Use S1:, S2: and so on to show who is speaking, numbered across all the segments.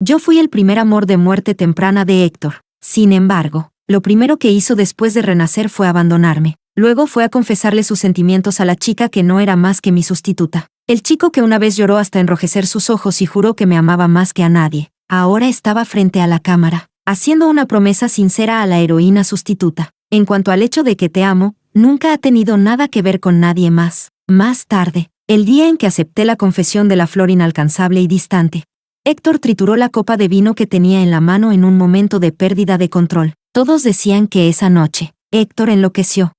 S1: Yo fui el primer amor de muerte temprana de Héctor. Sin embargo, lo primero que hizo después de renacer fue abandonarme. Luego fue a confesarle sus sentimientos a la chica que no era más que mi sustituta. El chico que una vez lloró hasta enrojecer sus ojos y juró que me amaba más que a nadie, ahora estaba frente a la cámara, haciendo una promesa sincera a la heroína sustituta. En cuanto al hecho de que te amo, nunca ha tenido nada que ver con nadie más. Más tarde, el día en que acepté la confesión de la flor inalcanzable y distante, Héctor trituró la copa de vino que tenía en la mano en un momento de pérdida de control. Todos decían que esa noche, Héctor enloqueció.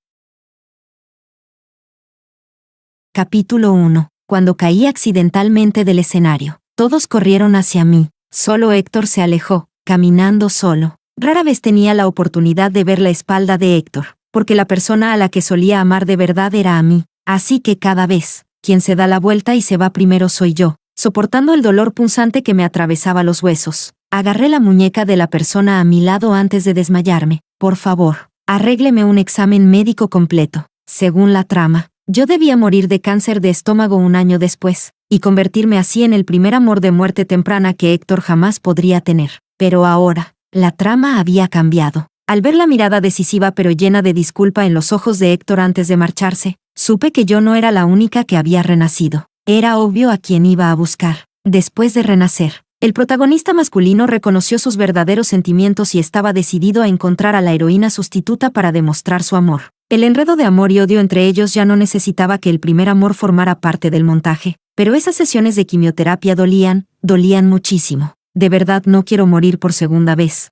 S1: Capítulo 1. Cuando caí accidentalmente del escenario, todos corrieron hacia mí. Solo Héctor se alejó, caminando solo. Rara vez tenía la oportunidad de ver la espalda de Héctor, porque la persona a la que solía amar de verdad era a mí. Así que cada vez, quien se da la vuelta y se va primero soy yo, soportando el dolor punzante que me atravesaba los huesos. Agarré la muñeca de la persona a mi lado antes de desmayarme. Por favor, arrégleme un examen médico completo. Según la trama, yo debía morir de cáncer de estómago un año después, y convertirme así en el primer amor de muerte temprana que Héctor jamás podría tener. Pero ahora, la trama había cambiado. Al ver la mirada decisiva pero llena de disculpa en los ojos de Héctor antes de marcharse, supe que yo no era la única que había renacido. Era obvio a quién iba a buscar. Después de renacer, el protagonista masculino reconoció sus verdaderos sentimientos y estaba decidido a encontrar a la heroína sustituta para demostrar su amor. El enredo de amor y odio entre ellos ya no necesitaba que el primer amor formara parte del montaje, pero esas sesiones de quimioterapia dolían muchísimo. De verdad no quiero morir por segunda vez.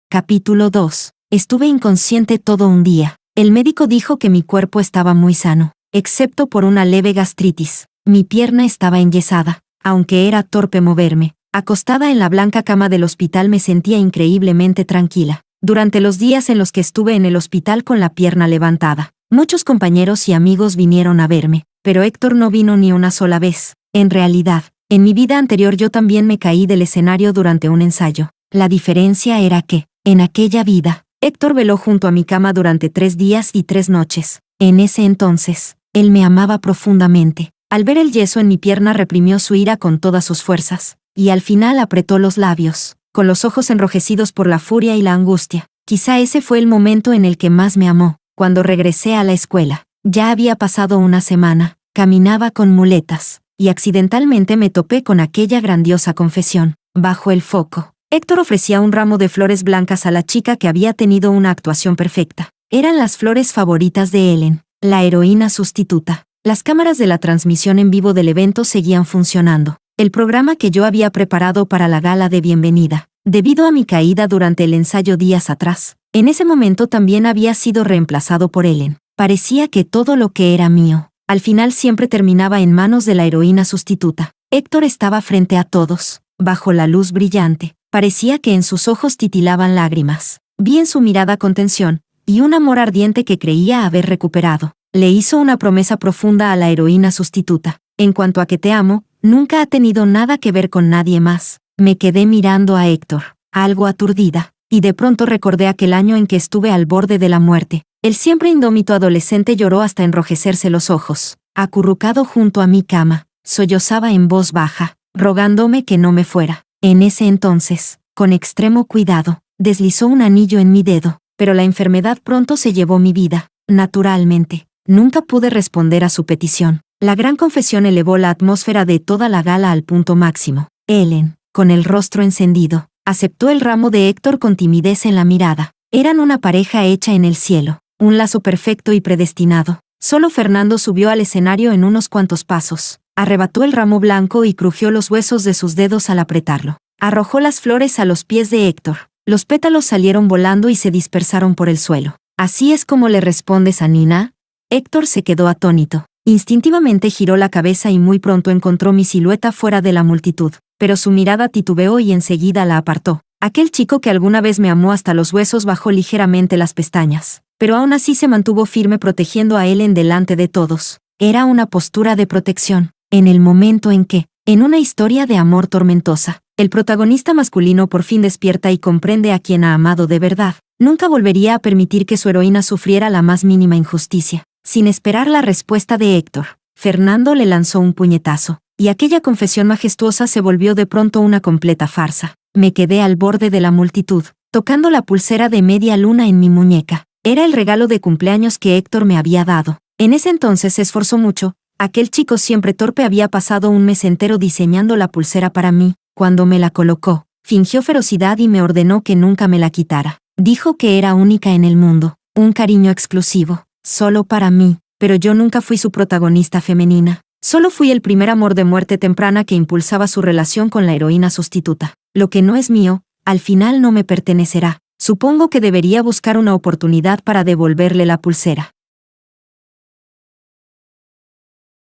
S1: Capítulo 2. Estuve inconsciente todo un día. El médico dijo que mi cuerpo estaba muy sano, excepto por una leve gastritis. Mi pierna estaba enyesada, aunque era torpe moverme. Acostada en la blanca cama del hospital me sentía increíblemente tranquila. Durante los días en los que estuve en el hospital con la pierna levantada, muchos compañeros y amigos vinieron a verme, pero Héctor no vino ni una sola vez. En realidad, en mi vida anterior yo también me caí del escenario durante un ensayo. La diferencia era que, en aquella vida, Héctor veló junto a mi cama durante 3 días y 3 noches. En ese entonces, él me amaba profundamente. Al ver el yeso en mi pierna reprimió su ira con todas sus fuerzas, y al final apretó los labios, con los ojos enrojecidos por la furia y la angustia. Quizá ese fue el momento en el que más me amó. Cuando regresé a la escuela, ya había pasado una semana, caminaba con muletas, y accidentalmente me topé con aquella grandiosa confesión. Bajo el foco, Héctor ofrecía un ramo de flores blancas a la chica que había tenido una actuación perfecta. Eran las flores favoritas de Ellen, la heroína sustituta. Las cámaras de la transmisión en vivo del evento seguían funcionando. El programa que yo había preparado para la gala de bienvenida, debido a mi caída durante el ensayo días atrás, en ese momento también había sido reemplazado por Ellen. Parecía que todo lo que era mío, al final siempre terminaba en manos de la heroína sustituta. Héctor estaba frente a todos, bajo la luz brillante. Parecía que en sus ojos titilaban lágrimas. Vi en su mirada contención, y un amor ardiente que creía haber recuperado. Le hizo una promesa profunda a la heroína sustituta. En cuanto a que te amo, nunca ha tenido nada que ver con nadie más. Me quedé mirando a Héctor, algo aturdida, y de pronto recordé aquel año en que estuve al borde de la muerte. El siempre indómito adolescente lloró hasta enrojecerse los ojos. Acurrucado junto a mi cama, sollozaba en voz baja, rogándome que no me fuera. En ese entonces, con extremo cuidado, deslizó un anillo en mi dedo, pero la enfermedad pronto se llevó mi vida. Naturalmente, nunca pude responder a su petición. La gran confesión elevó la atmósfera de toda la gala al punto máximo. Ellen, con el rostro encendido, aceptó el ramo de Héctor con timidez en la mirada. Eran una pareja hecha en el cielo, un lazo perfecto y predestinado. Solo Fernando subió al escenario en unos cuantos pasos. Arrebató el ramo blanco y crujió los huesos de sus dedos al apretarlo. Arrojó las flores a los pies de Héctor. Los pétalos salieron volando y se dispersaron por el suelo. ¿Así es como le respondes a Nina? Héctor se quedó atónito. Instintivamente giró la cabeza y muy pronto encontró mi silueta fuera de la multitud, pero su mirada titubeó y enseguida la apartó. Aquel chico que alguna vez me amó hasta los huesos bajó ligeramente las pestañas, pero aún así se mantuvo firme protegiendo a Ellen delante de todos. Era una postura de protección. En el momento en que, en una historia de amor tormentosa, el protagonista masculino por fin despierta y comprende a quien ha amado de verdad, nunca volvería a permitir que su heroína sufriera la más mínima injusticia. Sin esperar la respuesta de Héctor, Fernando le lanzó un puñetazo. y aquella confesión majestuosa se volvió de pronto una completa farsa. Me quedé al borde de la multitud, tocando la pulsera de media luna en mi muñeca. Era el regalo de cumpleaños que Héctor me había dado. En ese entonces se esforzó mucho. Aquel chico siempre torpe había pasado un mes entero diseñando la pulsera para mí. Cuando me la colocó, fingió ferocidad y me ordenó que nunca me la quitara. Dijo que era única en el mundo, un cariño exclusivo, solo para mí, pero yo nunca fui su protagonista femenina. Solo fui el primer amor de muerte temprana que impulsaba su relación con la heroína sustituta. Lo que no es mío, al final no me pertenecerá. Supongo que debería buscar una oportunidad para devolverle la pulsera.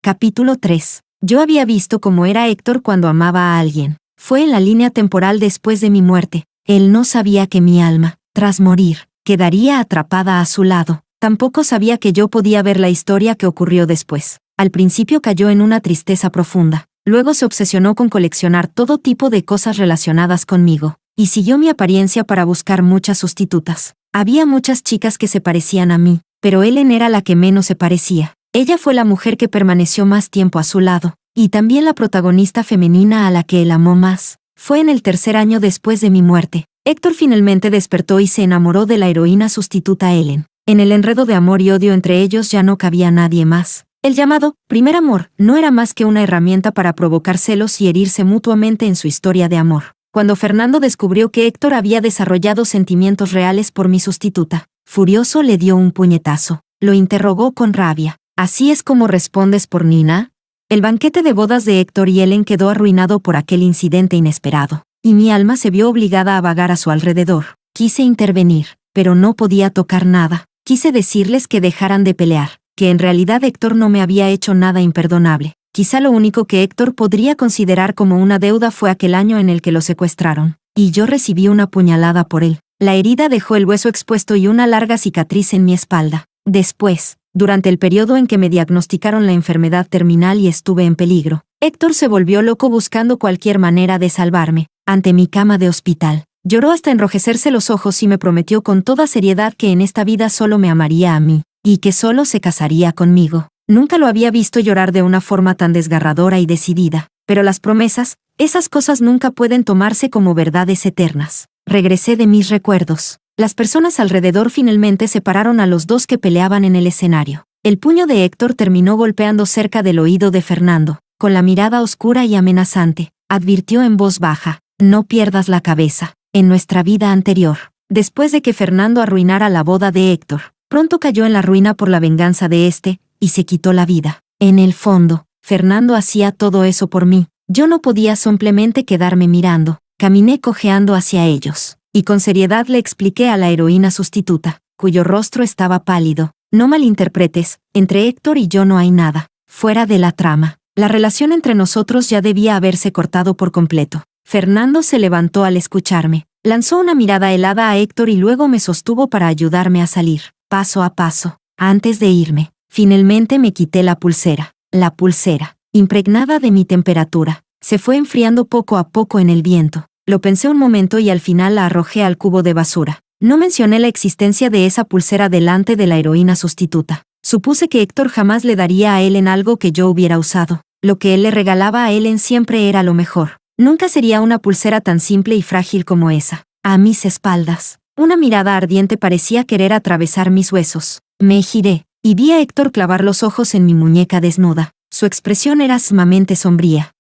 S1: Capítulo 3. Yo había visto cómo era Héctor cuando amaba a alguien. Fue en la línea temporal después de mi muerte. Él no sabía que mi alma, tras morir, quedaría atrapada a su lado. Tampoco sabía que yo podía ver la historia que ocurrió después. Al principio cayó en una tristeza profunda. Luego se obsesionó con coleccionar todo tipo de cosas relacionadas conmigo, y siguió mi apariencia para buscar muchas sustitutas. Había muchas chicas que se parecían a mí, pero Ellen era la que menos se parecía. Ella fue la mujer que permaneció más tiempo a su lado, y también la protagonista femenina a la que él amó más. Fue en el tercer año después de mi muerte. Héctor finalmente despertó y se enamoró de la heroína sustituta Ellen. En el enredo de amor y odio entre ellos ya no cabía nadie más. El llamado primer amor no era más que una herramienta para provocar celos y herirse mutuamente en su historia de amor. Cuando Fernando descubrió que Héctor había desarrollado sentimientos reales por mi sustituta, furioso le dio un puñetazo. Lo interrogó con rabia. ¿Así es como respondes por Nina? El banquete de bodas de Héctor y Ellen quedó arruinado por aquel incidente inesperado, y mi alma se vio obligada a vagar a su alrededor. Quise intervenir, pero no podía tocar nada. Quise decirles que dejaran de pelear, que en realidad Héctor no me había hecho nada imperdonable. Quizá lo único que Héctor podría considerar como una deuda fue aquel año en el que lo secuestraron, y yo recibí una puñalada por él. La herida dejó el hueso expuesto y una larga cicatriz en mi espalda. Después, durante el periodo en que me diagnosticaron la enfermedad terminal y estuve en peligro, Héctor se volvió loco buscando cualquier manera de salvarme. Ante mi cama de hospital, lloró hasta enrojecerse los ojos y me prometió con toda seriedad que en esta vida solo me amaría a mí, y que solo se casaría conmigo. Nunca lo había visto llorar de una forma tan desgarradora y decidida, pero las promesas, esas cosas nunca pueden tomarse como verdades eternas. Regresé de mis recuerdos. Las personas alrededor finalmente separaron a los dos que peleaban en el escenario. El puño de Héctor terminó golpeando cerca del oído de Fernando. Con la mirada oscura y amenazante, advirtió en voz baja: no pierdas la cabeza. En nuestra vida anterior, después de que Fernando arruinara la boda de Héctor, pronto cayó en la ruina por la venganza de este, y se quitó la vida. En el fondo, Fernando hacía todo eso por mí. Yo no podía simplemente quedarme mirando. Caminé cojeando hacia ellos, y con seriedad le expliqué a la heroína sustituta, cuyo rostro estaba pálido: no malinterpretes, entre Héctor y yo no hay nada. Fuera de la trama, la relación entre nosotros ya debía haberse cortado por completo. Fernando se levantó al escucharme, lanzó una mirada helada a Héctor y luego me sostuvo para ayudarme a salir, paso a paso. Antes de irme, finalmente me quité la pulsera. La pulsera, impregnada de mi temperatura, se fue enfriando poco a poco en el viento. Lo pensé un momento y al final la arrojé al cubo de basura. No mencioné la existencia de esa pulsera delante de la heroína sustituta. Supuse que Héctor jamás le daría a Ellen algo que yo hubiera usado. Lo que él le regalaba a Ellen siempre era lo mejor. Nunca sería una pulsera tan simple y frágil como esa. A mis espaldas, una mirada ardiente parecía querer atravesar mis huesos. Me giré, y vi a Héctor clavar los ojos en mi muñeca desnuda. Su expresión era sumamente sombría.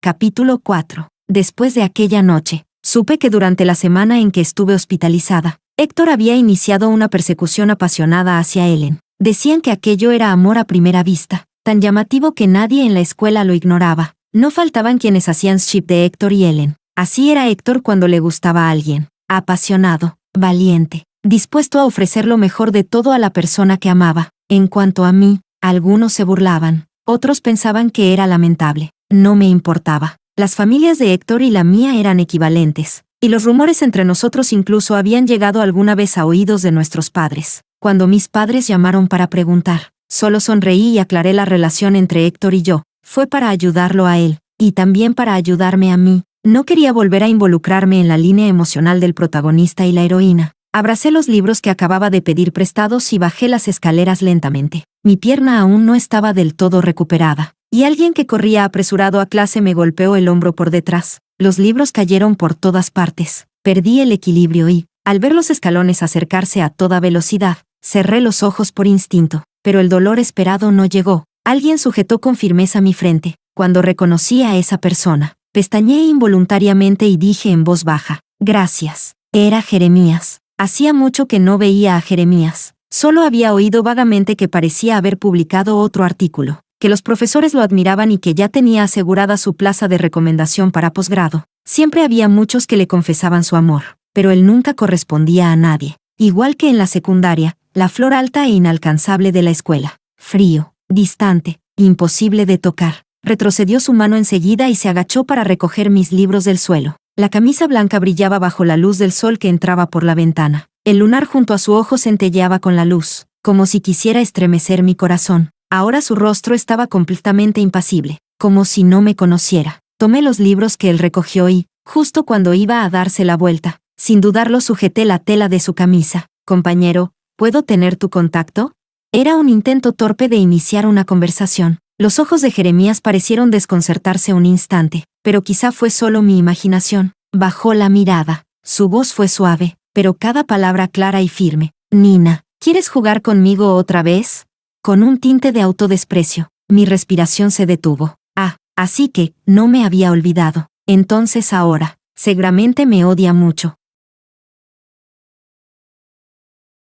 S1: Capítulo 4. Después de aquella noche, supe que durante la semana en que estuve hospitalizada, Héctor había iniciado una persecución apasionada hacia Ellen. Decían que aquello era amor a primera vista, tan llamativo que nadie en la escuela lo ignoraba. No faltaban quienes hacían ship de Héctor y Ellen. Así era Héctor cuando le gustaba a alguien: apasionado, valiente, dispuesto a ofrecer lo mejor de todo a la persona que amaba. En cuanto a mí, algunos se burlaban, otros pensaban que era lamentable. No me importaba. Las familias de Héctor y la mía eran equivalentes, y los rumores entre nosotros incluso habían llegado alguna vez a oídos de nuestros padres. Cuando mis padres llamaron para preguntar, solo sonreí y aclaré la relación entre Héctor y yo. Fue para ayudarlo a él, y también para ayudarme a mí. No quería volver a involucrarme en la línea emocional del protagonista y la heroína. Abracé los libros que acababa de pedir prestados y bajé las escaleras lentamente. Mi pierna aún no estaba del todo recuperada, y alguien que corría apresurado a clase me golpeó el hombro por detrás. Los libros cayeron por todas partes. Perdí el equilibrio y, al ver los escalones acercarse a toda velocidad, cerré los ojos por instinto, pero el dolor esperado no llegó. Alguien sujetó con firmeza mi frente. Cuando reconocí a esa persona, pestañeé involuntariamente y dije en voz baja, «Gracias». Era Jeremías. Hacía mucho que no veía a Jeremías. Solo había oído vagamente que parecía haber publicado otro artículo, que los profesores lo admiraban y que ya tenía asegurada su plaza de recomendación para posgrado. Siempre había muchos que le confesaban su amor, pero él nunca correspondía a nadie. Igual que en la secundaria, la flor alta e inalcanzable de la escuela. Frío, distante, imposible de tocar. Retrocedió su mano enseguida y se agachó para recoger mis libros del suelo. La camisa blanca brillaba bajo la luz del sol que entraba por la ventana. El lunar junto a su ojo centelleaba con la luz, como si quisiera estremecer mi corazón. Ahora su rostro estaba completamente impasible, como si no me conociera. Tomé los libros que él recogió y, justo cuando iba a darse la vuelta, sin dudarlo sujeté la tela de su camisa. «Compañero, ¿puedo tener tu contacto?». Era un intento torpe de iniciar una conversación. Los ojos de Jeremías parecieron desconcertarse un instante, pero quizá fue solo mi imaginación. Bajó la mirada. Su voz fue suave, pero cada palabra clara y firme. «Nina, ¿quieres jugar conmigo otra vez?». Con un tinte de autodesprecio, mi respiración se detuvo. Así que, no me había olvidado. Entonces ahora, seguramente me odia mucho.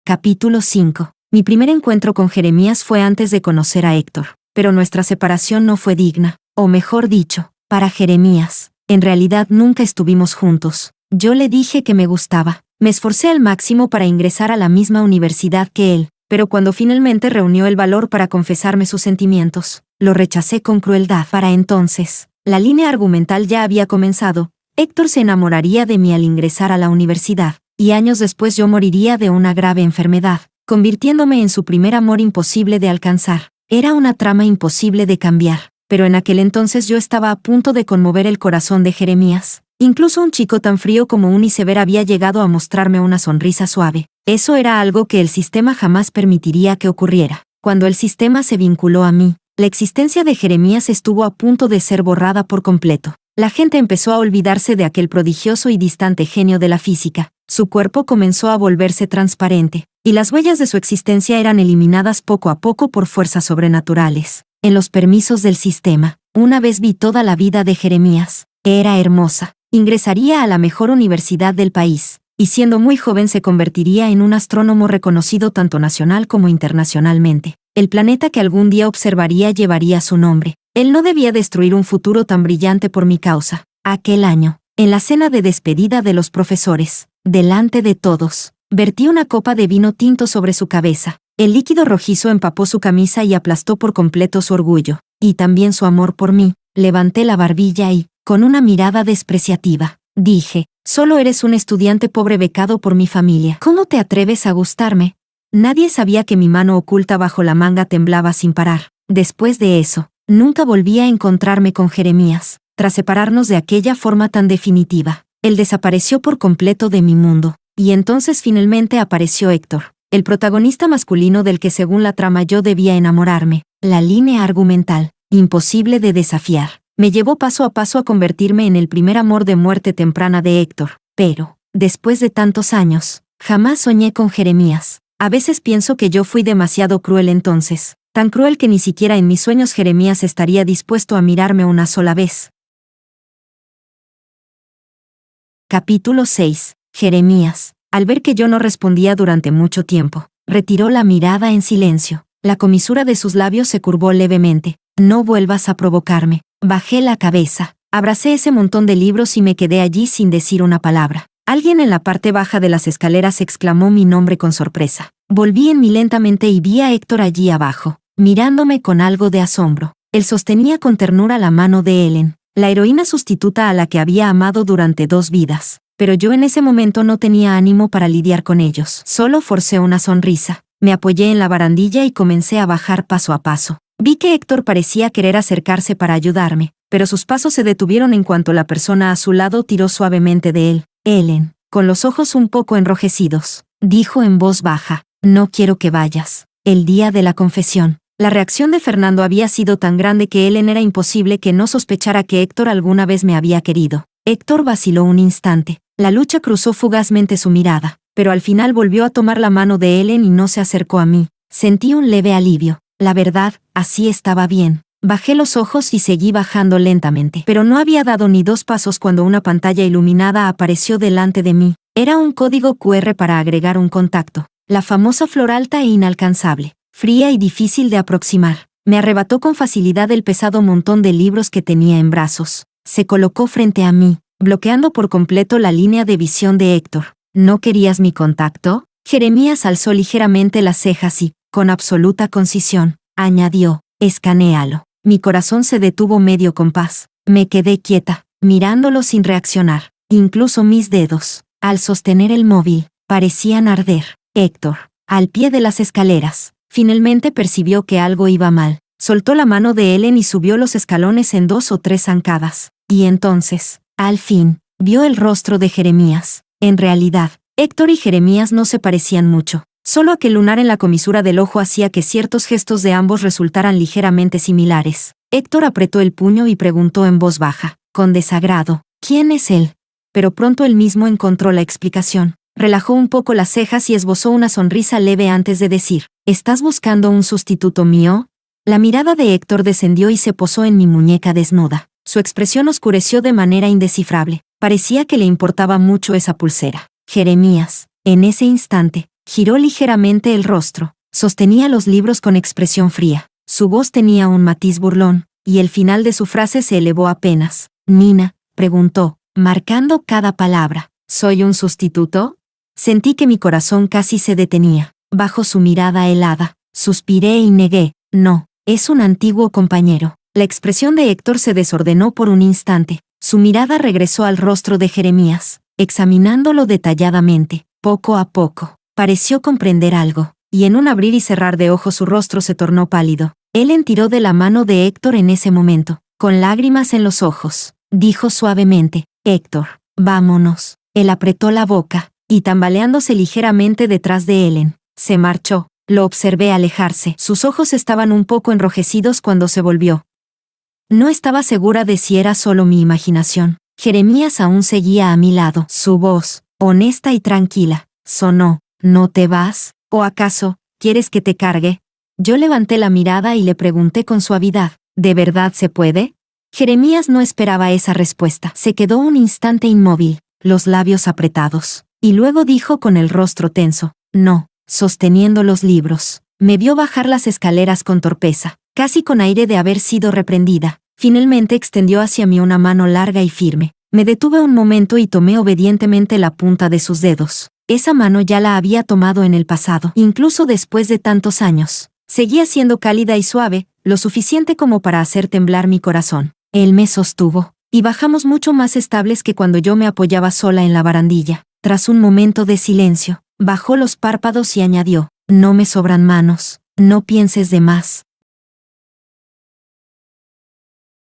S1: Capítulo 5. Mi primer encuentro con Jeremías fue antes de conocer a Héctor. Pero nuestra separación no fue digna, o mejor dicho, para Jeremías. En realidad nunca estuvimos juntos. Yo le dije que me gustaba. Me esforcé al máximo para ingresar a la misma universidad que él, pero cuando finalmente reunió el valor para confesarme sus sentimientos, lo rechacé con crueldad. Para entonces, la línea argumental ya había comenzado. Héctor se enamoraría de mí al ingresar a la universidad, y años después yo moriría de una grave enfermedad, convirtiéndome en su primer amor imposible de alcanzar. Era una trama imposible de cambiar, pero en aquel entonces yo estaba a punto de conmover el corazón de Jeremías. Incluso un chico tan frío como un iceberg había llegado a mostrarme una sonrisa suave. Eso era algo que el sistema jamás permitiría que ocurriera. Cuando el sistema se vinculó a mí, la existencia de Jeremías estuvo a punto de ser borrada por completo. La gente empezó a olvidarse de aquel prodigioso y distante genio de la física. Su cuerpo comenzó a volverse transparente, y las huellas de su existencia eran eliminadas poco a poco por fuerzas sobrenaturales. En los permisos del sistema, una vez vi toda la vida de Jeremías. Era hermosa. Ingresaría a la mejor universidad del país, y siendo muy joven se convertiría en un astrónomo reconocido tanto nacional como internacionalmente. El planeta que algún día observaría llevaría su nombre. Él no debía destruir un futuro tan brillante por mi causa. Aquel año, en la cena de despedida de los profesores, delante de todos, vertí una copa de vino tinto sobre su cabeza. El líquido rojizo empapó su camisa y aplastó por completo su orgullo, y también su amor por mí. Levanté la barbilla y, con una mirada despreciativa, dije, «Solo eres un estudiante pobre becado por mi familia. ¿Cómo te atreves a gustarme?». Nadie sabía que mi mano oculta bajo la manga temblaba sin parar. Después de eso, nunca volví a encontrarme con Jeremías. Tras separarnos de aquella forma tan definitiva, él desapareció por completo de mi mundo. Y entonces finalmente apareció Héctor, el protagonista masculino del que según la trama yo debía enamorarme. La línea argumental, imposible de desafiar, me llevó paso a paso a convertirme en el primer amor de muerte temprana de Héctor. Pero, después de tantos años, jamás soñé con Jeremías. A veces pienso que yo fui demasiado cruel entonces, tan cruel que ni siquiera en mis sueños Jeremías estaría dispuesto a mirarme una sola vez. Capítulo 6. Jeremías, al ver que yo no respondía durante mucho tiempo, retiró la mirada en silencio. La comisura de sus labios se curvó levemente. «No vuelvas a provocarme». Bajé la cabeza, abracé ese montón de libros y me quedé allí sin decir una palabra. Alguien en la parte baja de las escaleras exclamó mi nombre con sorpresa. Volví en mí lentamente y vi a Héctor allí abajo, mirándome con algo de asombro. Él sostenía con ternura la mano de Helen, la heroína sustituta a la que había amado durante 2 vidas. Pero yo en ese momento no tenía ánimo para lidiar con ellos. Solo forcé una sonrisa. Me apoyé en la barandilla y comencé a bajar paso a paso. Vi que Héctor parecía querer acercarse para ayudarme, pero sus pasos se detuvieron en cuanto la persona a su lado tiró suavemente de él. Helen, con los ojos un poco enrojecidos, dijo en voz baja. No quiero que vayas. El día de la confesión. La reacción de Fernando había sido tan grande que Ellen era imposible que no sospechara que Héctor alguna vez me había querido. Héctor vaciló un instante. La lucha cruzó fugazmente su mirada, pero al final volvió a tomar la mano de Ellen y no se acercó a mí. Sentí un leve alivio. La verdad, así estaba bien. Bajé los ojos y seguí bajando lentamente, pero no había dado ni 2 pasos cuando una pantalla iluminada apareció delante de mí. Era un código QR para agregar un contacto. La famosa flor alta e inalcanzable, fría y difícil de aproximar. Me arrebató con facilidad el pesado montón de libros que tenía en brazos. Se colocó frente a mí, bloqueando por completo la línea de visión de Héctor. ¿No querías mi contacto? Jeremías alzó ligeramente las cejas y, con absoluta concisión, añadió, escanéalo. Mi corazón se detuvo medio compás. Me quedé quieta, mirándolo sin reaccionar. Incluso mis dedos, al sostener el móvil, parecían arder. Héctor, al pie de las escaleras, finalmente percibió que algo iba mal. Soltó la mano de Ellen y subió los escalones en 2 o 3 zancadas. Y entonces, al fin, vio el rostro de Jeremías. En realidad, Héctor y Jeremías no se parecían mucho. Solo aquel lunar en la comisura del ojo hacía que ciertos gestos de ambos resultaran ligeramente similares. Héctor apretó el puño y preguntó en voz baja, con desagrado, ¿quién es él? Pero pronto él mismo encontró la explicación. Relajó un poco las cejas y esbozó una sonrisa leve antes de decir, ¿estás buscando un sustituto mío? La mirada de Héctor descendió y se posó en mi muñeca desnuda. Su expresión oscureció de manera indescifrable. Parecía que le importaba mucho esa pulsera. Jeremías, en ese instante, giró ligeramente el rostro. Sostenía los libros con expresión fría. Su voz tenía un matiz burlón, y el final de su frase se elevó apenas. «Nina», preguntó, marcando cada palabra. «¿Soy un sustituto?» Sentí que mi corazón casi se detenía. Bajo su mirada helada, suspiré y negué. «No, es un antiguo compañero». La expresión de Héctor se desordenó por un instante. Su mirada regresó al rostro de Jeremías, examinándolo detalladamente, poco a poco. Pareció comprender algo, y en un abrir y cerrar de ojos su rostro se tornó pálido. Ellen tiró de la mano de Héctor en ese momento, con lágrimas en los ojos. Dijo suavemente, «Héctor, vámonos». Él apretó la boca, y tambaleándose ligeramente detrás de Ellen, se marchó. Lo observé alejarse. Sus ojos estaban un poco enrojecidos cuando se volvió. No estaba segura de si era solo mi imaginación. Jeremías aún seguía a mi lado. Su voz, honesta y tranquila, sonó. ¿No te vas? ¿O acaso, quieres que te cargue? Yo levanté la mirada y le pregunté con suavidad, ¿de verdad se puede? Jeremías no esperaba esa respuesta. Se quedó un instante inmóvil, los labios apretados, y luego dijo con el rostro tenso, no, sosteniendo los libros. Me vio bajar las escaleras con torpeza, casi con aire de haber sido reprendida. Finalmente extendió hacia mí una mano larga y firme. Me detuve un momento y tomé obedientemente la punta de sus dedos. Esa mano ya la había tomado en el pasado, incluso después de tantos años. Seguía siendo cálida y suave, lo suficiente como para hacer temblar mi corazón. Él me sostuvo, y bajamos mucho más estables que cuando yo me apoyaba sola en la barandilla. Tras un momento de silencio, bajó los párpados y añadió, no me sobran manos, no pienses de más.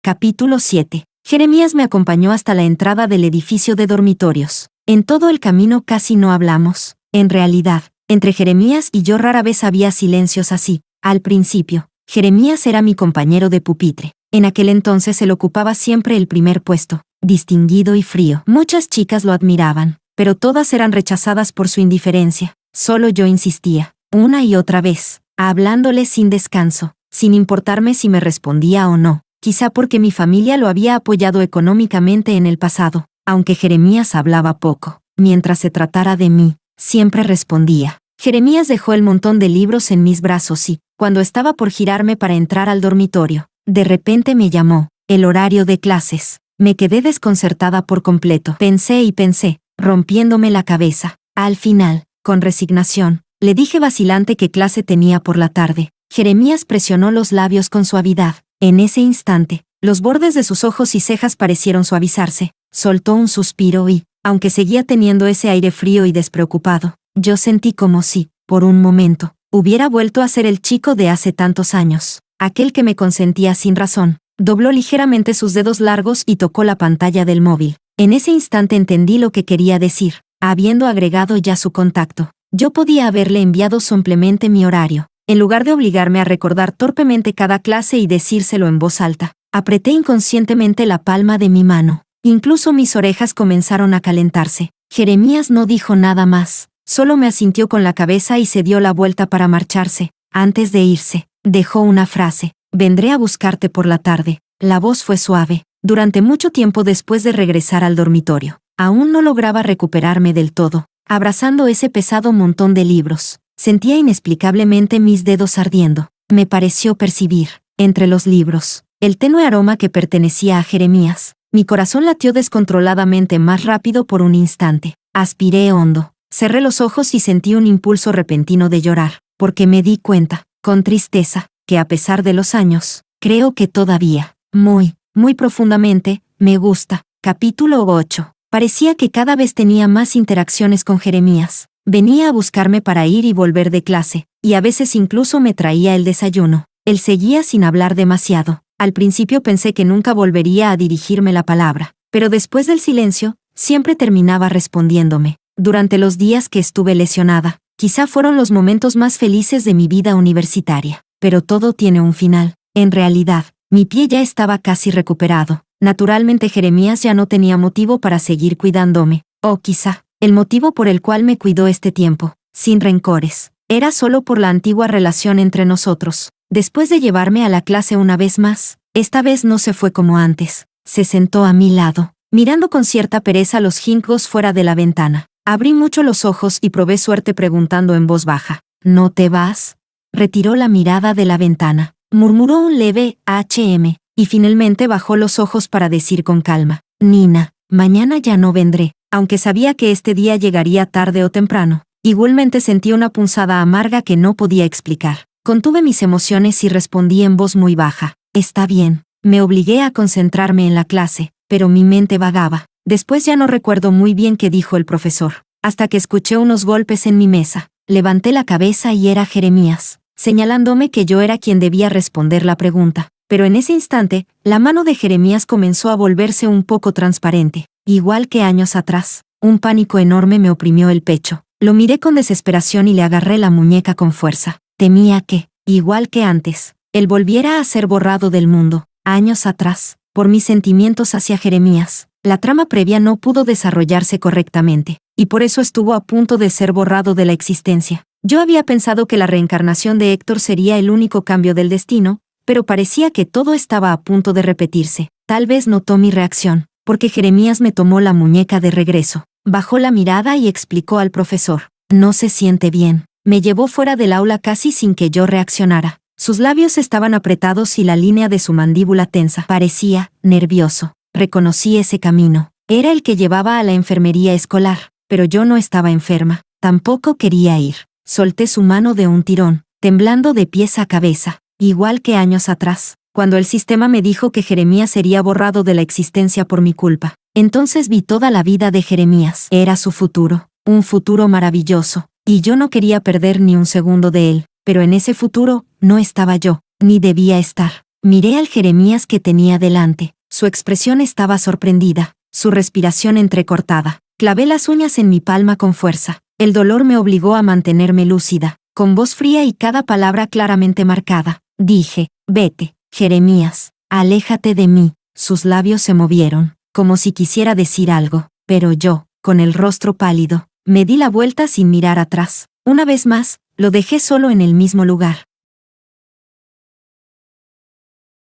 S1: Capítulo 7. Jeremías me acompañó hasta la entrada del edificio de dormitorios. En todo el camino casi no hablamos. En realidad, entre Jeremías y yo rara vez había silencios así. Al principio, Jeremías era mi compañero de pupitre. En aquel entonces él ocupaba siempre el primer puesto, distinguido y frío. Muchas chicas lo admiraban, pero todas eran rechazadas por su indiferencia. Solo yo insistía, una y otra vez, hablándole sin descanso, sin importarme si me respondía o no. Quizá porque mi familia lo había apoyado económicamente en el pasado. Aunque Jeremías hablaba poco, mientras se tratara de mí, siempre respondía. Jeremías dejó el montón de libros en mis brazos y, cuando estaba por girarme para entrar al dormitorio, de repente me llamó. El horario de clases. Me quedé desconcertada por completo. Pensé y pensé, rompiéndome la cabeza. Al final, con resignación, le dije vacilante qué clase tenía por la tarde. Jeremías presionó los labios con suavidad. En ese instante, los bordes de sus ojos y cejas parecieron suavizarse. Soltó un suspiro y, aunque seguía teniendo ese aire frío y despreocupado, yo sentí como si, por un momento, hubiera vuelto a ser el chico de hace tantos años, aquel que me consentía sin razón. Dobló ligeramente sus dedos largos y tocó la pantalla del móvil. En ese instante entendí lo que quería decir, habiendo agregado ya su contacto. Yo podía haberle enviado simplemente mi horario, en lugar de obligarme a recordar torpemente cada clase y decírselo en voz alta. Apreté inconscientemente la palma de mi mano. Incluso mis orejas comenzaron a calentarse. Jeremías no dijo nada más, solo me asintió con la cabeza y se dio la vuelta para marcharse. Antes de irse, dejó una frase: vendré a buscarte por la tarde. La voz fue suave. Durante mucho tiempo después de regresar al dormitorio, aún no lograba recuperarme del todo. Abrazando ese pesado montón de libros, sentía inexplicablemente mis dedos ardiendo. Me pareció percibir, entre los libros, el tenue aroma que pertenecía a Jeremías. Mi corazón latió descontroladamente más rápido por un instante. Aspiré hondo, cerré los ojos y sentí un impulso repentino de llorar, porque me di cuenta, con tristeza, que a pesar de los años, creo que todavía, muy profundamente, me gusta. Capítulo 8. Parecía que cada vez tenía más interacciones con Jeremías. Venía a buscarme para ir y volver de clase, y a veces incluso me traía el desayuno. Él seguía sin hablar demasiado. Al principio pensé que nunca volvería a dirigirme la palabra, pero después del silencio, siempre terminaba respondiéndome. Durante los días que estuve lesionada, quizá fueron los momentos más felices de mi vida universitaria. Pero todo tiene un final. En realidad, mi pie ya estaba casi recuperado. Naturalmente Jeremías ya no tenía motivo para seguir cuidándome. O quizá, el motivo por el cual me cuidó este tiempo, sin rencores, era solo por la antigua relación entre nosotros. Después de llevarme a la clase una vez más, esta vez no se fue como antes. Se sentó a mi lado, mirando con cierta pereza los jincos fuera de la ventana. Abrí mucho los ojos y probé suerte preguntando en voz baja: ¿no te vas? Retiró la mirada de la ventana, murmuró un leve «HM», y finalmente bajó los ojos para decir con calma: Nina, mañana ya no vendré. Aunque sabía que este día llegaría tarde o temprano, igualmente sentí una punzada amarga que no podía explicar. Contuve mis emociones y respondí en voz muy baja: está bien. Me obligué a concentrarme en la clase, pero mi mente vagaba. Después ya no recuerdo muy bien qué dijo el profesor, hasta que escuché unos golpes en mi mesa. Levanté la cabeza y era Jeremías, señalándome que yo era quien debía responder la pregunta. Pero en ese instante, la mano de Jeremías comenzó a volverse un poco transparente. Igual que años atrás, un pánico enorme me oprimió el pecho. Lo miré con desesperación y le agarré la muñeca con fuerza. Temía que, igual que antes, él volviera a ser borrado del mundo. Años atrás, por mis sentimientos hacia Jeremías, la trama previa no pudo desarrollarse correctamente, y por eso estuvo a punto de ser borrado de la existencia. Yo había pensado que la reencarnación de Héctor sería el único cambio del destino, pero parecía que todo estaba a punto de repetirse. Tal vez notó mi reacción, porque Jeremías me tomó la muñeca de regreso. Bajó la mirada y explicó al profesor: no se siente bien. Me llevó fuera del aula casi sin que yo reaccionara. Sus labios estaban apretados y la línea de su mandíbula tensa. Parecía nervioso. Reconocí ese camino. Era el que llevaba a la enfermería escolar, pero yo no estaba enferma. Tampoco quería ir. Solté su mano de un tirón, temblando de pies a cabeza. Igual que años atrás, cuando el sistema me dijo que Jeremías sería borrado de la existencia por mi culpa. Entonces vi toda la vida de Jeremías. Era su futuro, un futuro maravilloso, y yo no quería perder ni un segundo de él. Pero en ese futuro, no estaba yo, ni debía estar. Miré al Jeremías que tenía delante. Su expresión estaba sorprendida, su respiración entrecortada. Clavé las uñas en mi palma con fuerza. El dolor me obligó a mantenerme lúcida, con voz fría y cada palabra claramente marcada. Dije: vete, Jeremías, aléjate de mí. Sus labios se movieron, como si quisiera decir algo, pero yo, con el rostro pálido, me di la vuelta sin mirar atrás. Una vez más, lo dejé solo en el mismo lugar.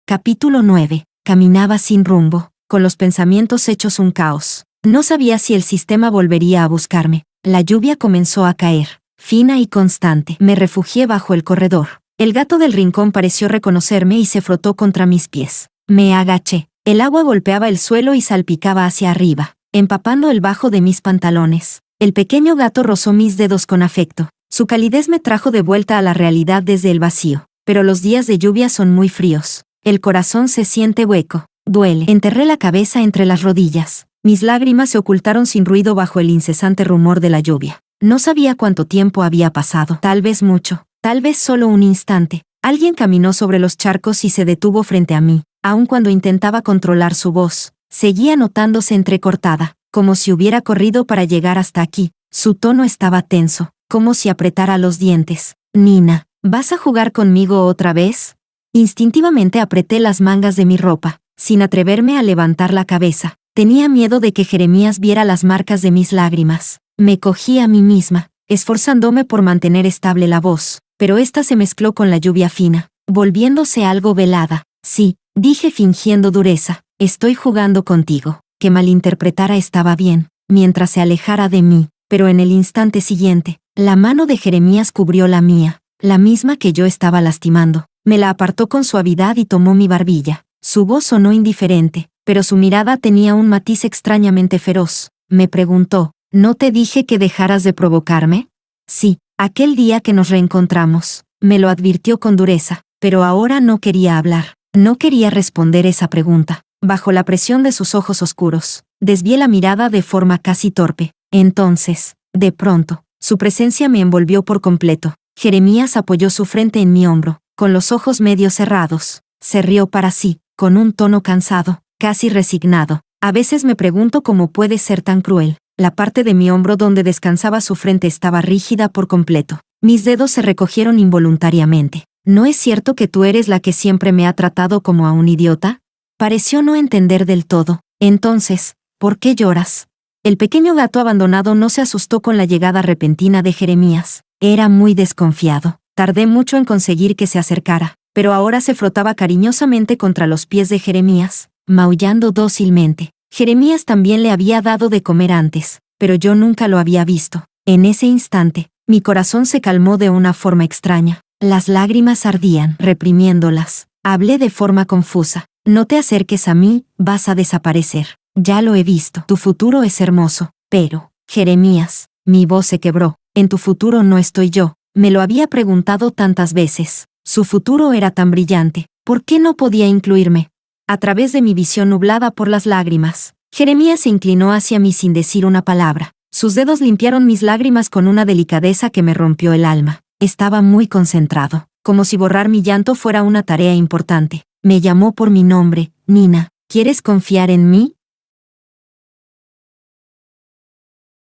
S1: Capítulo 9. Caminaba sin rumbo, con los pensamientos hechos un caos. No sabía si el sistema volvería a buscarme. La lluvia comenzó a caer, fina y constante. Me refugié bajo el corredor. El gato del rincón pareció reconocerme y se frotó contra mis pies. Me agaché. El agua golpeaba el suelo y salpicaba hacia arriba, empapando el bajo de mis pantalones. El pequeño gato rozó mis dedos con afecto. Su calidez me trajo de vuelta a la realidad desde el vacío. Pero los días de lluvia son muy fríos. El corazón se siente hueco. Duele. Enterré la cabeza entre las rodillas. Mis lágrimas se ocultaron sin ruido bajo el incesante rumor de la lluvia. No sabía cuánto tiempo había pasado. Tal vez mucho. Tal vez solo un instante. Alguien caminó sobre los charcos y se detuvo frente a mí. Aun cuando intentaba controlar su voz, seguía notándose entrecortada, como si hubiera corrido para llegar hasta aquí. Su tono estaba tenso, como si apretara los dientes. Nina, ¿vas a jugar conmigo otra vez? Instintivamente apreté las mangas de mi ropa, sin atreverme a levantar la cabeza. Tenía miedo de que Jeremías viera las marcas de mis lágrimas. Me cogí a mí misma, esforzándome por mantener estable la voz, pero esta se mezcló con la lluvia fina, volviéndose algo velada. Sí, dije fingiendo dureza, estoy jugando contigo. Que malinterpretara estaba bien, mientras se alejara de mí, pero en el instante siguiente, la mano de Jeremías cubrió la mía, la misma que yo estaba lastimando. Me la apartó con suavidad y tomó mi barbilla. Su voz sonó indiferente, pero su mirada tenía un matiz extrañamente feroz. Me preguntó, ¿no te dije que dejaras de provocarme? Sí, aquel día que nos reencontramos. Me lo advirtió con dureza, pero ahora no quería hablar. No quería responder esa pregunta. Bajo la presión de sus ojos oscuros, desvié la mirada de forma casi torpe. Entonces, de pronto, su presencia me envolvió por completo. Jeremías apoyó su frente en mi hombro, con los ojos medio cerrados. Se rió para sí, con un tono cansado, casi resignado. A veces me pregunto cómo puede ser tan cruel. La parte de mi hombro donde descansaba su frente estaba rígida por completo. Mis dedos se recogieron involuntariamente. ¿No es cierto que tú eres la que siempre me ha tratado como a un idiota? Pareció no entender del todo. Entonces, ¿por qué lloras? El pequeño gato abandonado no se asustó con la llegada repentina de Jeremías. Era muy desconfiado. Tardé mucho en conseguir que se acercara, pero ahora se frotaba cariñosamente contra los pies de Jeremías, maullando dócilmente. Jeremías también le había dado de comer antes, pero yo nunca lo había visto. En ese instante, mi corazón se calmó de una forma extraña. Las lágrimas ardían, reprimiéndolas. Hablé de forma confusa. No te acerques a mí, vas a desaparecer. Ya lo he visto. Tu futuro es hermoso. Pero, Jeremías, mi voz se quebró. En tu futuro no estoy yo. Me lo había preguntado tantas veces. Su futuro era tan brillante. ¿Por qué no podía incluirme? A través de mi visión nublada por las lágrimas, Jeremías se inclinó hacia mí sin decir una palabra. Sus dedos limpiaron mis lágrimas con una delicadeza que me rompió el alma. Estaba muy concentrado, como si borrar mi llanto fuera una tarea importante. Me llamó por mi nombre, Nina. ¿Quieres confiar en mí?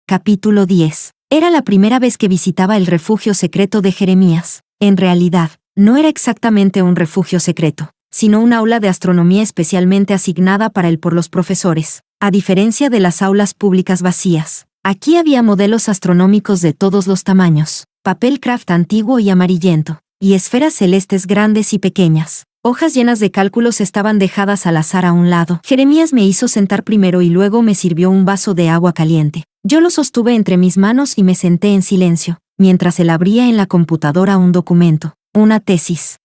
S1: Capítulo 10. Era la primera vez que visitaba el refugio secreto de Jeremías. En realidad, no era exactamente un refugio secreto, sino un aula de astronomía especialmente asignada para él por los profesores. A diferencia de las aulas públicas vacías, aquí había modelos astronómicos de todos los tamaños, papel craft antiguo y amarillento, y esferas celestes grandes y pequeñas. Hojas llenas de cálculos estaban dejadas al azar a un lado. Jeremías me hizo sentar primero y luego me sirvió un vaso de agua caliente. Yo lo sostuve entre mis manos y me senté en silencio, mientras él abría en la computadora un documento, una tesis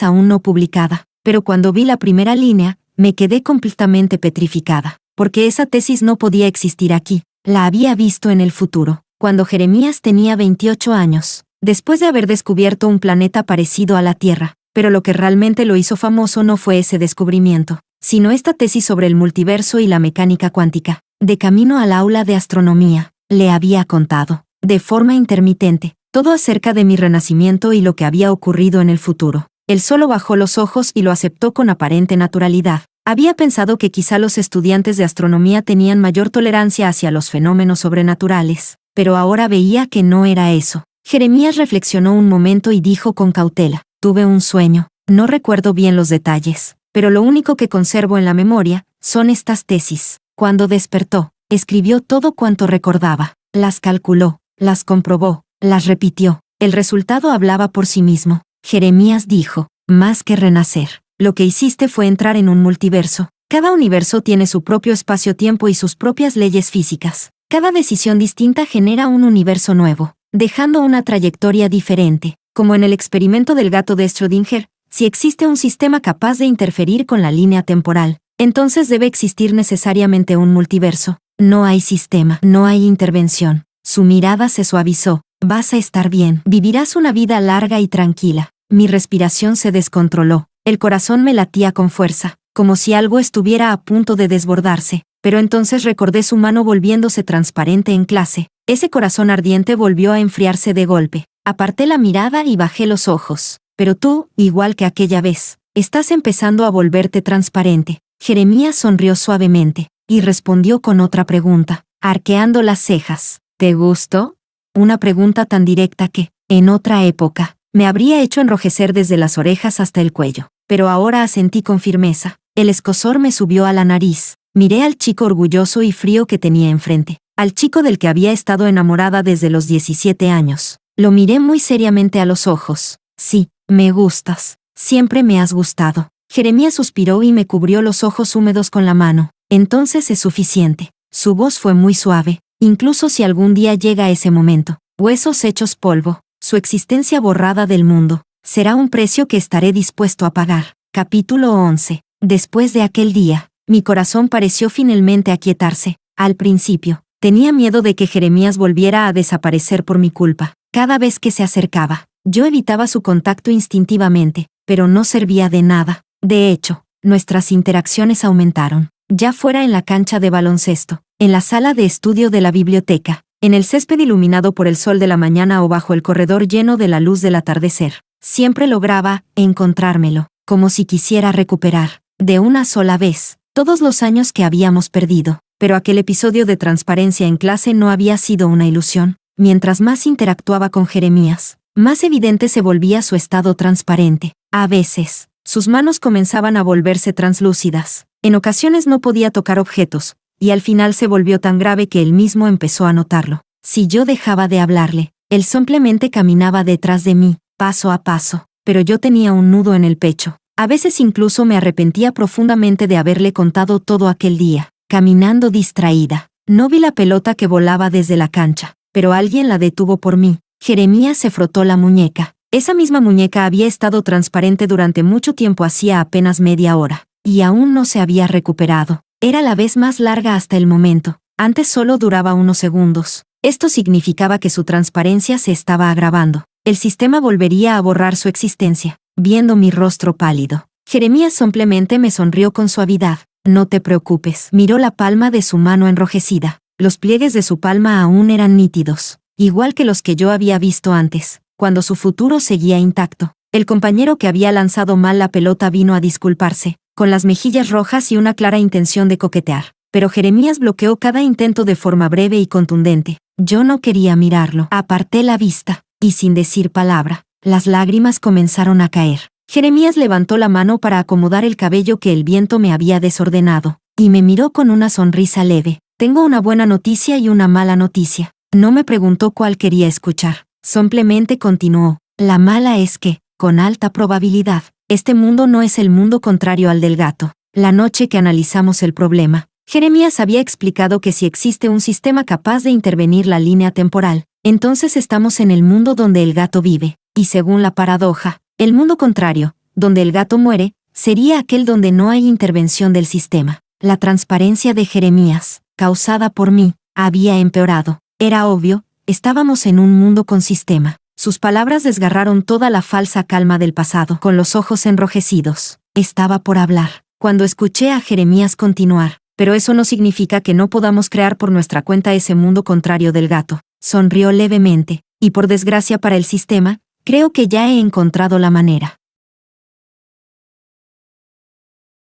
S1: aún no publicada. Pero cuando vi la primera línea, me quedé completamente petrificada, porque esa tesis no podía existir aquí. La había visto en el futuro, cuando Jeremías tenía 28 años, después de haber descubierto un planeta parecido a la Tierra. Pero lo que realmente lo hizo famoso no fue ese descubrimiento, sino esta tesis sobre el multiverso y la mecánica cuántica. De camino al aula de astronomía, le había contado, de forma intermitente, todo acerca de mi renacimiento y lo que había ocurrido en el futuro. Él solo bajó los ojos y lo aceptó con aparente naturalidad. Había pensado que quizá los estudiantes de astronomía tenían mayor tolerancia hacia los fenómenos sobrenaturales, pero ahora veía que no era eso. Jeremías reflexionó un momento y dijo con cautela: tuve un sueño, no recuerdo bien los detalles, pero lo único que conservo en la memoria son estas tesis. Cuando despertó, escribió todo cuanto recordaba, las calculó, las comprobó, las repitió. El resultado hablaba por sí mismo. Jeremías dijo: más que renacer, lo que hiciste fue entrar en un multiverso. Cada universo tiene su propio espacio-tiempo y sus propias leyes físicas. Cada decisión distinta genera un universo nuevo, dejando una trayectoria diferente. Como en el experimento del gato de Schrödinger, si existe un sistema capaz de interferir con la línea temporal, entonces debe existir necesariamente un multiverso. No hay sistema, no hay intervención. Su mirada se suavizó. Vas a estar bien. Vivirás una vida larga y tranquila. Mi respiración se descontroló. El corazón me latía con fuerza, como si algo estuviera a punto de desbordarse. Pero entonces recordé su mano volviéndose transparente en clase. Ese corazón ardiente volvió a enfriarse de golpe. Aparté la mirada y bajé los ojos. Pero tú, igual que aquella vez, estás empezando a volverte transparente. Jeremías sonrió suavemente, y respondió con otra pregunta, arqueando las cejas. ¿Te gustó? una pregunta tan directa que, en otra época, me habría hecho enrojecer desde las orejas hasta el cuello. Pero ahora asentí con firmeza. El escozor me subió a la nariz. Miré al chico orgulloso y frío que tenía enfrente, al chico del que había estado enamorada desde los 17 años. Lo miré muy seriamente a los ojos. Sí, me gustas. Siempre me has gustado. Jeremías suspiró y me cubrió los ojos húmedos con la mano. Entonces es suficiente. Su voz fue muy suave. Incluso si algún día llega ese momento, huesos hechos polvo, su existencia borrada del mundo, será un precio que estaré dispuesto a pagar. Capítulo 11. Después de aquel día, mi corazón pareció finalmente aquietarse. Al principio, tenía miedo de que Jeremías volviera a desaparecer por mi culpa. Cada vez que se acercaba, yo evitaba su contacto instintivamente, pero no servía de nada. De hecho, nuestras interacciones aumentaron. Ya fuera en la cancha de baloncesto, en la sala de estudio de la biblioteca, en el césped iluminado por el sol de la mañana o bajo el corredor lleno de la luz del atardecer, siempre lograba encontrármelo, como si quisiera recuperar, de una sola vez, todos los años que habíamos perdido. Pero aquel episodio de transparencia en clase no había sido una ilusión. Mientras más interactuaba con Jeremías, más evidente se volvía su estado transparente. A veces, sus manos comenzaban a volverse translúcidas. En ocasiones no podía tocar objetos, y al final se volvió tan grave que él mismo empezó a notarlo. Si yo dejaba de hablarle, él simplemente caminaba detrás de mí, paso a paso, pero yo tenía un nudo en el pecho. A veces incluso me arrepentía profundamente de haberle contado todo aquel día. Caminando distraída, no vi la pelota que volaba desde la cancha, pero alguien la detuvo por mí. Jeremías se frotó la muñeca. Esa misma muñeca había estado transparente durante mucho tiempo, hacía apenas media hora, y aún no se había recuperado. Era la vez más larga hasta el momento. Antes solo duraba unos segundos. Esto significaba que su transparencia se estaba agravando. El sistema volvería a borrar su existencia. Viendo mi rostro pálido, Jeremías simplemente me sonrió con suavidad. No te preocupes. Miró la palma de su mano enrojecida. Los pliegues de su palma aún eran nítidos, igual que los que yo había visto antes, cuando su futuro seguía intacto. El compañero que había lanzado mal la pelota vino a disculparse, con las mejillas rojas y una clara intención de coquetear. Pero Jeremías bloqueó cada intento de forma breve y contundente. Yo no quería mirarlo. Aparté la vista, y sin decir palabra, las lágrimas comenzaron a caer. Jeremías levantó la mano para acomodar el cabello que el viento me había desordenado, y me miró con una sonrisa leve. Tengo una buena noticia y una mala noticia. No me preguntó cuál quería escuchar. Simplemente continuó. La mala es que, con alta probabilidad, este mundo no es el mundo contrario al del gato. La noche que analizamos el problema, Jeremías había explicado que si existe un sistema capaz de intervenir la línea temporal, entonces estamos en el mundo donde el gato vive, y según la paradoja, el mundo contrario, donde el gato muere, sería aquel donde no hay intervención del sistema. La transparencia de Jeremías, causada por mí, había empeorado. Era obvio, estábamos en un mundo con sistema. Sus palabras desgarraron toda la falsa calma del pasado. Con los ojos enrojecidos, estaba por hablar, cuando escuché a Jeremías continuar. Pero eso no significa que no podamos crear por nuestra cuenta ese mundo contrario del gato. Sonrió levemente, y por desgracia para el sistema, creo que ya he encontrado la manera.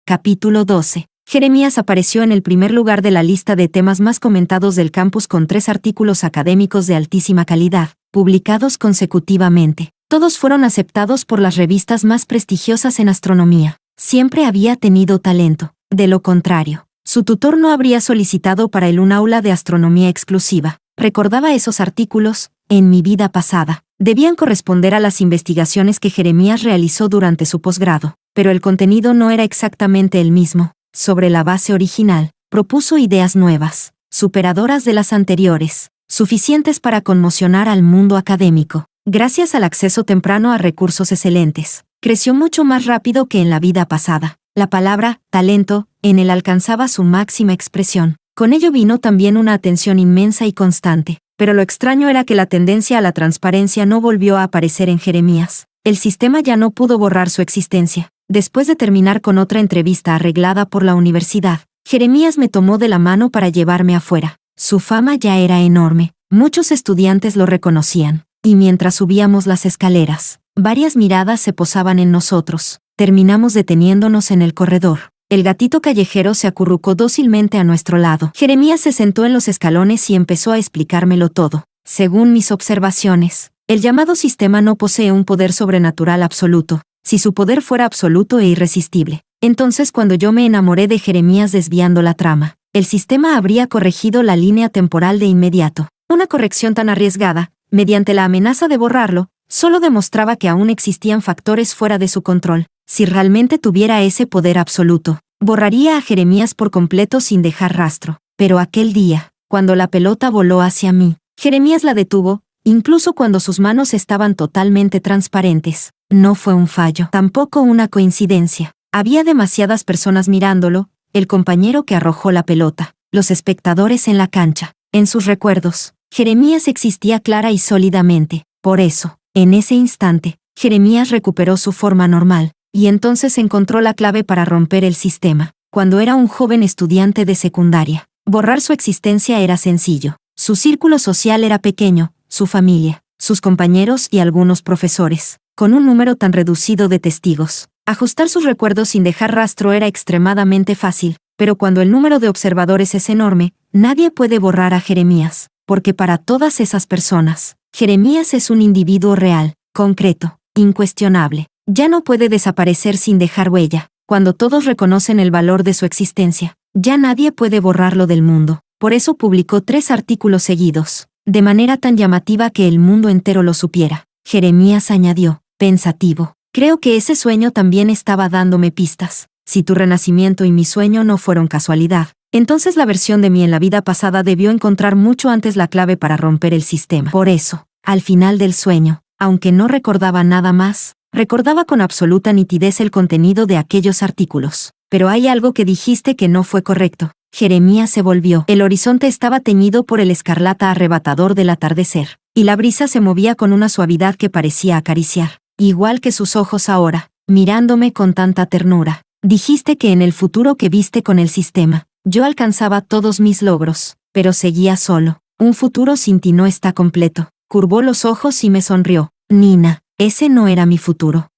S1: Capítulo 12. Jeremías apareció en el primer lugar de la lista de temas más comentados del campus con 3 artículos académicos de altísima calidad, publicados consecutivamente. Todos fueron aceptados por las revistas más prestigiosas en astronomía. Siempre había tenido talento. De lo contrario, su tutor no habría solicitado para él un aula de astronomía exclusiva. Recordaba esos artículos, en mi vida pasada. Debían corresponder a las investigaciones que Jeremías realizó durante su posgrado, pero el contenido no era exactamente el mismo. Sobre la base original, propuso ideas nuevas, superadoras de las anteriores, suficientes para conmocionar al mundo académico. Gracias al acceso temprano a recursos excelentes, creció mucho más rápido que en la vida pasada. La palabra talento en él alcanzaba su máxima expresión. Con ello vino también una atención inmensa y constante. Pero lo extraño era que la tendencia a la transparencia no volvió a aparecer en Jeremías. El sistema ya no pudo borrar su existencia. Después de terminar con otra entrevista arreglada por la universidad, Jeremías me tomó de la mano para llevarme afuera. Su fama ya era enorme. Muchos estudiantes lo reconocían. Y mientras subíamos las escaleras, varias miradas se posaban en nosotros. Terminamos deteniéndonos en el corredor. El gatito callejero se acurrucó dócilmente a nuestro lado. Jeremías se sentó en los escalones y empezó a explicármelo todo. Según mis observaciones, el llamado sistema no posee un poder sobrenatural absoluto. Si su poder fuera absoluto e irresistible, entonces cuando yo me enamoré de Jeremías desviando la trama, el sistema habría corregido la línea temporal de inmediato. Una corrección tan arriesgada, mediante la amenaza de borrarlo, solo demostraba que aún existían factores fuera de su control. Si realmente tuviera ese poder absoluto, borraría a Jeremías por completo sin dejar rastro. Pero aquel día, cuando la pelota voló hacia mí, Jeremías la detuvo, incluso cuando sus manos estaban totalmente transparentes. No fue un fallo, tampoco una coincidencia. Había demasiadas personas mirándolo, el compañero que arrojó la pelota, los espectadores en la cancha. En sus recuerdos, Jeremías existía clara y sólidamente. Por eso, en ese instante, Jeremías recuperó su forma normal, y entonces encontró la clave para romper el sistema. Cuando era un joven estudiante de secundaria, borrar su existencia era sencillo. Su círculo social era pequeño, su familia, sus compañeros y algunos profesores. Con un número tan reducido de testigos, ajustar sus recuerdos sin dejar rastro era extremadamente fácil, pero cuando el número de observadores es enorme, nadie puede borrar a Jeremías, porque para todas esas personas, Jeremías es un individuo real, concreto, incuestionable. Ya no puede desaparecer sin dejar huella. Cuando todos reconocen el valor de su existencia, ya nadie puede borrarlo del mundo. Por eso publicó 3 artículos seguidos, de manera tan llamativa que el mundo entero lo supiera. Jeremías añadió, pensativo, creo que ese sueño también estaba dándome pistas. Si tu renacimiento y mi sueño no fueron casualidad, entonces la versión de mí en la vida pasada debió encontrar mucho antes la clave para romper el sistema. Por eso, al final del sueño, aunque no recordaba nada más, recordaba con absoluta nitidez el contenido de aquellos artículos. Pero hay algo que dijiste que no fue correcto. Jeremías se volvió. El horizonte estaba teñido por el escarlata arrebatador del atardecer, y la brisa se movía con una suavidad que parecía acariciar, igual que sus ojos ahora, mirándome con tanta ternura. Dijiste que en el futuro que viste con el sistema, yo alcanzaba todos mis logros, pero seguía solo. Un futuro sin ti no está completo. Curvó los ojos y me sonrió. Nina, ese no era mi futuro.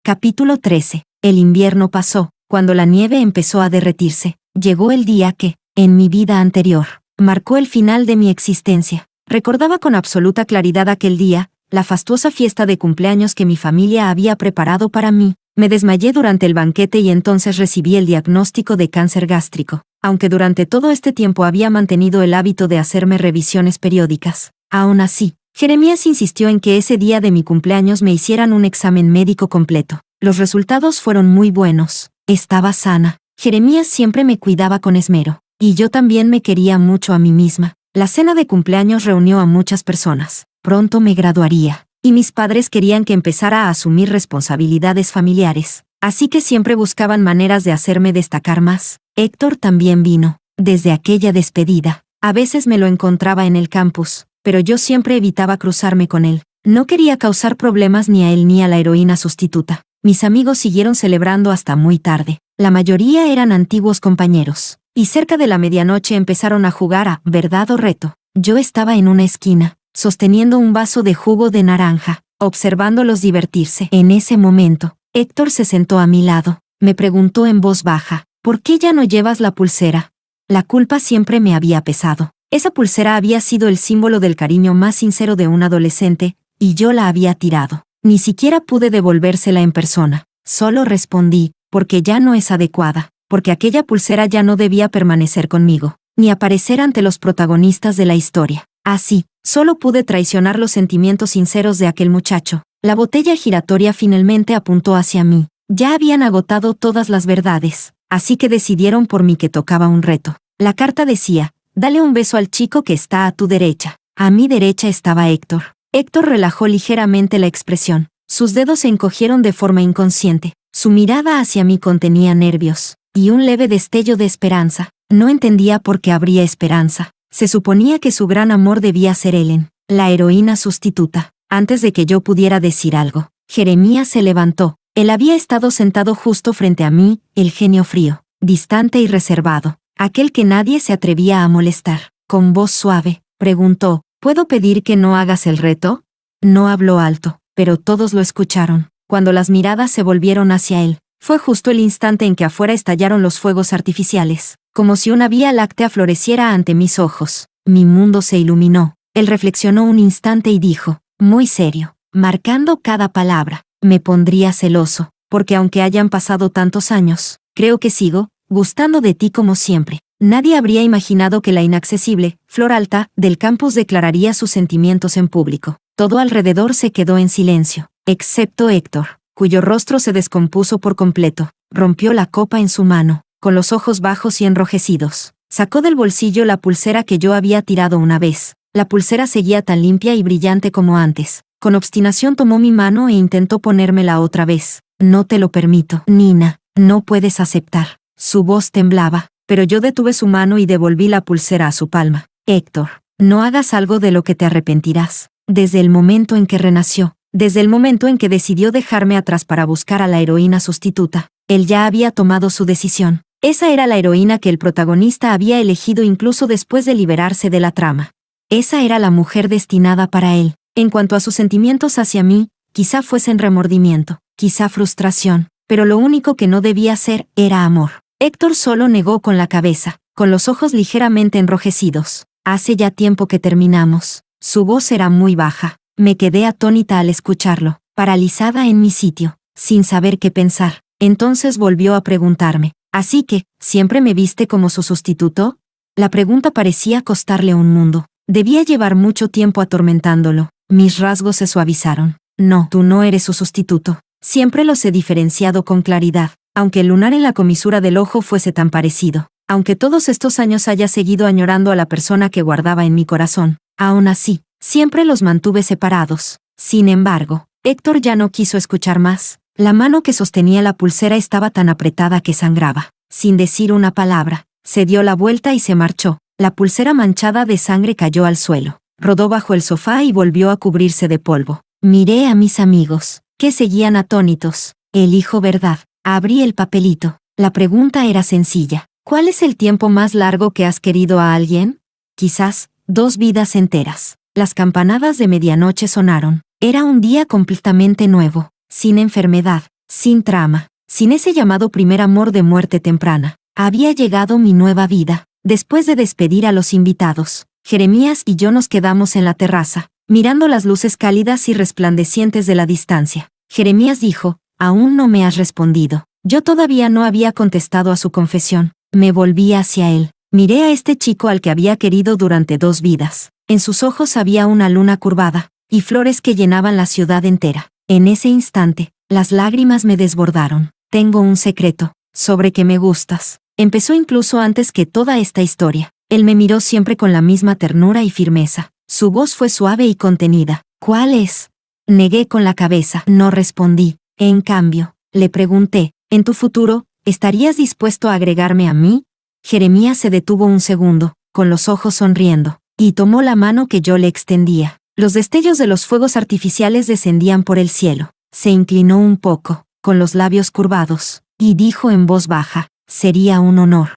S1: Capítulo 13. El invierno pasó. Cuando la nieve empezó a derretirse, llegó el día que, en mi vida anterior, marcó el final de mi existencia. Recordaba con absoluta claridad aquel día, la fastuosa fiesta de cumpleaños que mi familia había preparado para mí. Me desmayé durante el banquete y entonces recibí el diagnóstico de cáncer gástrico. Aunque durante todo este tiempo había mantenido el hábito de hacerme revisiones periódicas, aún así, Jeremías insistió en que ese día de mi cumpleaños me hicieran un examen médico completo. Los resultados fueron muy buenos. Estaba sana. Jeremías siempre me cuidaba con esmero, y yo también me quería mucho a mí misma. La cena de cumpleaños reunió a muchas personas. Pronto me graduaría, y mis padres querían que empezara a asumir responsabilidades familiares, así que siempre buscaban maneras de hacerme destacar más. Héctor también vino. Desde aquella despedida, a veces me lo encontraba en el campus, pero yo siempre evitaba cruzarme con él. No quería causar problemas ni a él ni a la heroína sustituta. Mis amigos siguieron celebrando hasta muy tarde. La mayoría eran antiguos compañeros, y cerca de la medianoche empezaron a jugar a verdad o reto. Yo estaba en una esquina, sosteniendo un vaso de jugo de naranja, observándolos divertirse. En ese momento, Héctor se sentó a mi lado. Me preguntó en voz baja, ¿por qué ya no llevas la pulsera? La culpa siempre me había pesado. Esa pulsera había sido el símbolo del cariño más sincero de un adolescente, y yo la había tirado. Ni siquiera pude devolvérsela en persona. Solo respondí, porque ya no es adecuada, porque aquella pulsera ya no debía permanecer conmigo, ni aparecer ante los protagonistas de la historia. Así, solo pude traicionar los sentimientos sinceros de aquel muchacho. La botella giratoria finalmente apuntó hacia mí. Ya habían agotado todas las verdades, así que decidieron por mí que tocaba un reto. La carta decía, dale un beso al chico que está a tu derecha. A mi derecha estaba Héctor. Héctor relajó ligeramente la expresión. Sus dedos se encogieron de forma inconsciente. Su mirada hacia mí contenía nervios y un leve destello de esperanza. No entendía por qué habría esperanza. Se suponía que su gran amor debía ser Ellen, la heroína sustituta. Antes de que yo pudiera decir algo, Jeremías se levantó. Él había estado sentado justo frente a mí, el genio frío, distante y reservado, aquel que nadie se atrevía a molestar. Con voz suave, preguntó, ¿puedo pedir que no hagas el reto? No habló alto, pero todos lo escucharon. Cuando las miradas se volvieron hacia él, fue justo el instante en que afuera estallaron los fuegos artificiales. como si una vía láctea floreciera ante mis ojos. Mi mundo se iluminó. Él reflexionó un instante y dijo, muy serio, marcando cada palabra, me pondría celoso, porque aunque hayan pasado tantos años, creo que sigo gustando de ti como siempre. Nadie habría imaginado que la inaccesible, flor alta, del campus declararía sus sentimientos en público. Todo alrededor se quedó en silencio, excepto Héctor, cuyo rostro se descompuso por completo. Rompió la copa en su mano, con los ojos bajos y enrojecidos. Sacó del bolsillo la pulsera que yo había tirado una vez. La pulsera seguía tan limpia y brillante como antes. Con obstinación tomó mi mano e intentó ponérmela otra vez. No te lo permito, Nina, no puedes aceptar. Su voz temblaba, pero yo detuve su mano y devolví la pulsera a su palma. Héctor, no hagas algo de lo que te arrepentirás. Desde el momento en que renació, desde el momento en que decidió dejarme atrás para buscar a la heroína sustituta, él ya había tomado su decisión. Esa era la heroína que el protagonista había elegido incluso después de liberarse de la trama. Esa era la mujer destinada para él. En cuanto a sus sentimientos hacia mí, quizá fuesen remordimiento, quizá frustración, pero lo único que no debía ser era amor. Héctor solo negó con la cabeza, con los ojos ligeramente enrojecidos. Hace ya tiempo que terminamos. Su voz era muy baja. Me quedé atónita al escucharlo, paralizada en mi sitio, sin saber qué pensar. Entonces volvió a preguntarme, ¿así que, siempre me viste como su sustituto? La pregunta parecía costarle un mundo. Debía llevar mucho tiempo atormentándolo. Mis rasgos se suavizaron. No, tú no eres su sustituto. Siempre los he diferenciado con claridad, aunque el lunar en la comisura del ojo fuese tan parecido. Aunque todos estos años haya seguido añorando a la persona que guardaba en mi corazón, aún así, siempre los mantuve separados. Sin embargo, Héctor ya no quiso escuchar más. La mano que sostenía la pulsera estaba tan apretada que sangraba. Sin decir una palabra, se dio la vuelta y se marchó. La pulsera manchada de sangre cayó al suelo. Rodó bajo el sofá y volvió a cubrirse de polvo. Miré a mis amigos, que seguían atónitos. Elijo verdad. Abrí el papelito. La pregunta era sencilla. ¿Cuál es el tiempo más largo que has querido a alguien? Quizás, 2 vidas enteras. Las campanadas de medianoche sonaron. Era un día completamente nuevo, sin enfermedad, sin trama, sin ese llamado primer amor de muerte temprana. Había llegado mi nueva vida. Después de despedir a los invitados, Jeremías y yo nos quedamos en la terraza, mirando las luces cálidas y resplandecientes de la distancia. Jeremías dijo, «Aún no me has respondido». Yo todavía no había contestado a su confesión. Me volví hacia él. Miré a este chico al que había querido durante 2 vidas. En sus ojos había una luna curvada, y flores que llenaban la ciudad entera. En ese instante, las lágrimas me desbordaron. Tengo un secreto, sobre que me gustas. Empezó incluso antes que toda esta historia. Él me miró siempre con la misma ternura y firmeza. Su voz fue suave y contenida. ¿Cuál es? Negué con la cabeza. No respondí. En cambio, le pregunté, ¿en tu futuro, estarías dispuesto a agregarme a mí? Jeremías se detuvo un segundo, con los ojos sonriendo, y tomó la mano que yo le extendía. Los destellos de los fuegos artificiales descendían por el cielo. Se inclinó un poco, con los labios curvados, y dijo en voz baja, «Sería un honor».